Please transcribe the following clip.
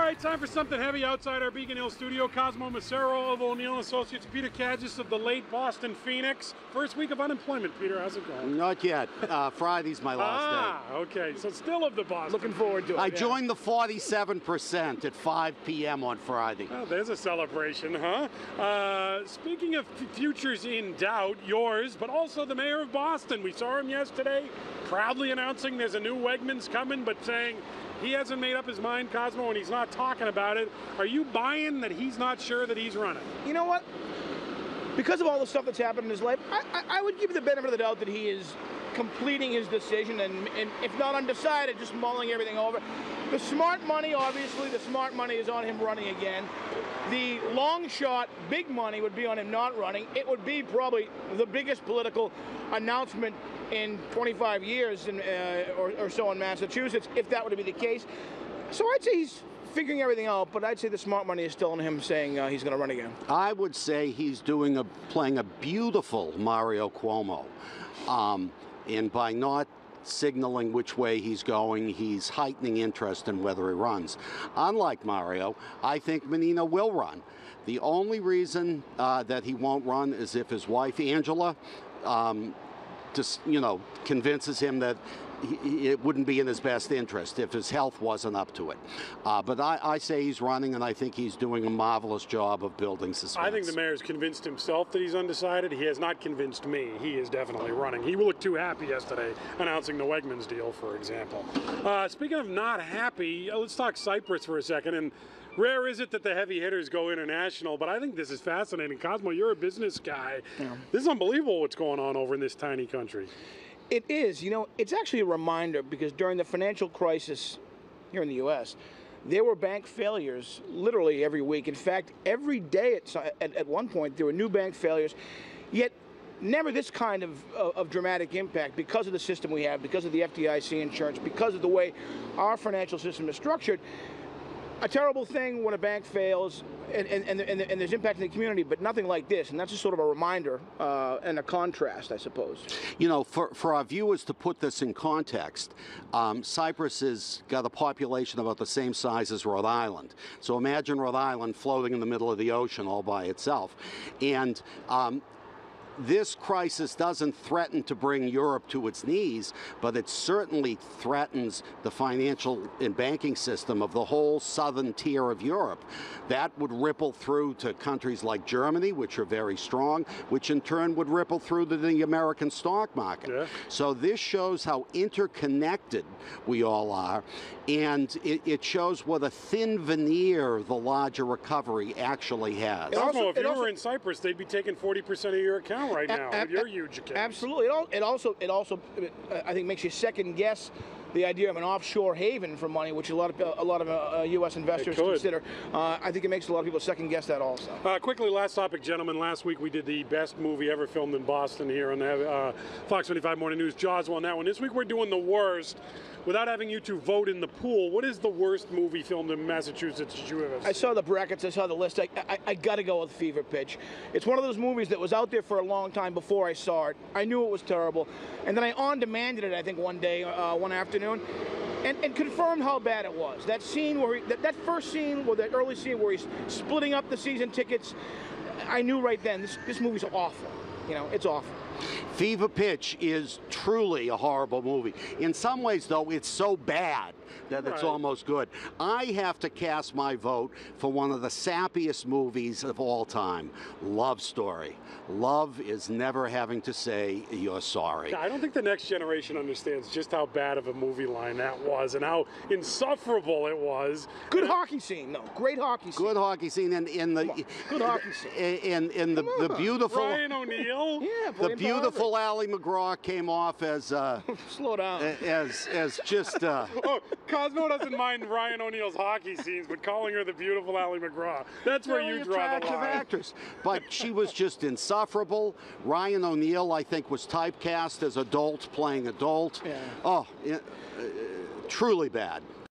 right, time for something heavy outside our Beacon Hill studio. Cosmo Macero of O'Neill & Associates, Peter Kadzis of the late Boston Phoenix. First week of unemployment, Peter. How's it going? Not yet. Friday's my last day. Okay. So still of the Boston. Looking forward to it. I joined the 47% at 5 p.m. on Friday. Oh, there's a celebration, huh? Speaking of futures in doubt, yours, but also the mayor of Boston. We saw him yesterday proudly announcing there's a new Wegmans coming, but saying he hasn't made up his mind, Cosmo, and he's not talking about it. Are you buying that he's not sure that he's running? You know what? Because of all the stuff that's happened in his life, I would give the benefit of the doubt that he is completing his decision and if not undecided, just mulling everything over. The smart money, obviously, the smart money is on him running again. The long shot, big money would be on him not running. It would be probably the biggest political announcement in 25 years or so in Massachusetts, if that were to be the case. So I'd say he's figuring everything out, but I'd say the smart money is still on him saying he's going to run again. I would say he's playing a beautiful Mario Cuomo. And by not signaling which way he's going, he's heightening interest in whether he runs. Unlike Mario, I think Menino will run. The only reason that he won't run is if his wife, Angela, just, convinces him that it wouldn't be in his best interest if his health wasn't up to it. But I say he's running, and I think he's doing a marvelous job of building suspense. I think the mayor's convinced himself that he's undecided. He has not convinced me. He is definitely running. He looked too happy yesterday announcing the Wegmans deal, for example. Speaking of not happy, let's talk Cyprus for a second. And rare is it that the heavy hitters go international, but I think this is fascinating. Cosmo, you're a business guy. Yeah. This is unbelievable what's going on over in this tiny country. It is. It's actually a reminder because during the financial crisis here in the U.S., there were bank failures literally every week. In fact, every day at one point, there were new bank failures, yet never this kind of dramatic impact because of the system we have, because of the FDIC insurance, because of the way our financial system is structured. A terrible thing when a bank fails and there's impact in the community, but nothing like this. And that's just sort of a reminder and a contrast, I suppose. For our viewers to put this in context, Cyprus has got a population about the same size as Rhode Island. So imagine Rhode Island floating in the middle of the ocean all by itself. And this crisis doesn't threaten to bring Europe to its knees, but it certainly threatens the financial and banking system of the whole southern tier of Europe. That would ripple through to countries like Germany, which are very strong, which in turn would ripple through to the American stock market. Yeah. So this shows how interconnected we all are, and it shows what a thin veneer the larger recovery actually has. Also, if you were in Cyprus, they'd be taking 40% of your account right now with your huge account. Absolutely. It also I think makes you second guess the idea of an offshore haven for money, which a lot of U.S. investors consider. I think it makes a lot of people second guess that also. Quickly, last topic, gentlemen. Last week we did the best movie ever filmed in Boston here on the Fox 25 Morning News. Jaws won that one. This week we're doing the worst. Without having you two vote in the pool, what is the worst movie filmed in Massachusetts that you have seen? I saw the brackets, I saw the list. I got to go with Fever Pitch. It's one of those movies that was out there for a long time before I saw it. I knew it was terrible. And then I on-demanded it, I think, one day, one afternoon, and confirmed how bad it was. That scene where that first scene, or that early scene where he's splitting up the season tickets, I knew right then, this movie's awful. It's awful. Fever Pitch is truly a horrible movie. In some ways, though, it's so bad that it's almost good. I have to cast my vote for one of the sappiest movies of all time, Love Story. Love is never having to say you're sorry. I don't think the next generation understands just how bad of a movie line that was and how insufferable it was. Good hockey scene, though. Great hockey scene. Good hockey scene, and good hockey scene. In the beautiful Ryan O'Neill. Yeah, the beautiful Ally McGraw came off as slow down. As just. Cosmo doesn't mind Ryan O'Neill's hockey scenes, but calling her the beautiful Ally McGraw, that's where you draw the line. Actress, but she was just insufferable. Ryan O'Neill, I think, was typecast as adult playing adult. Yeah. Oh, truly bad.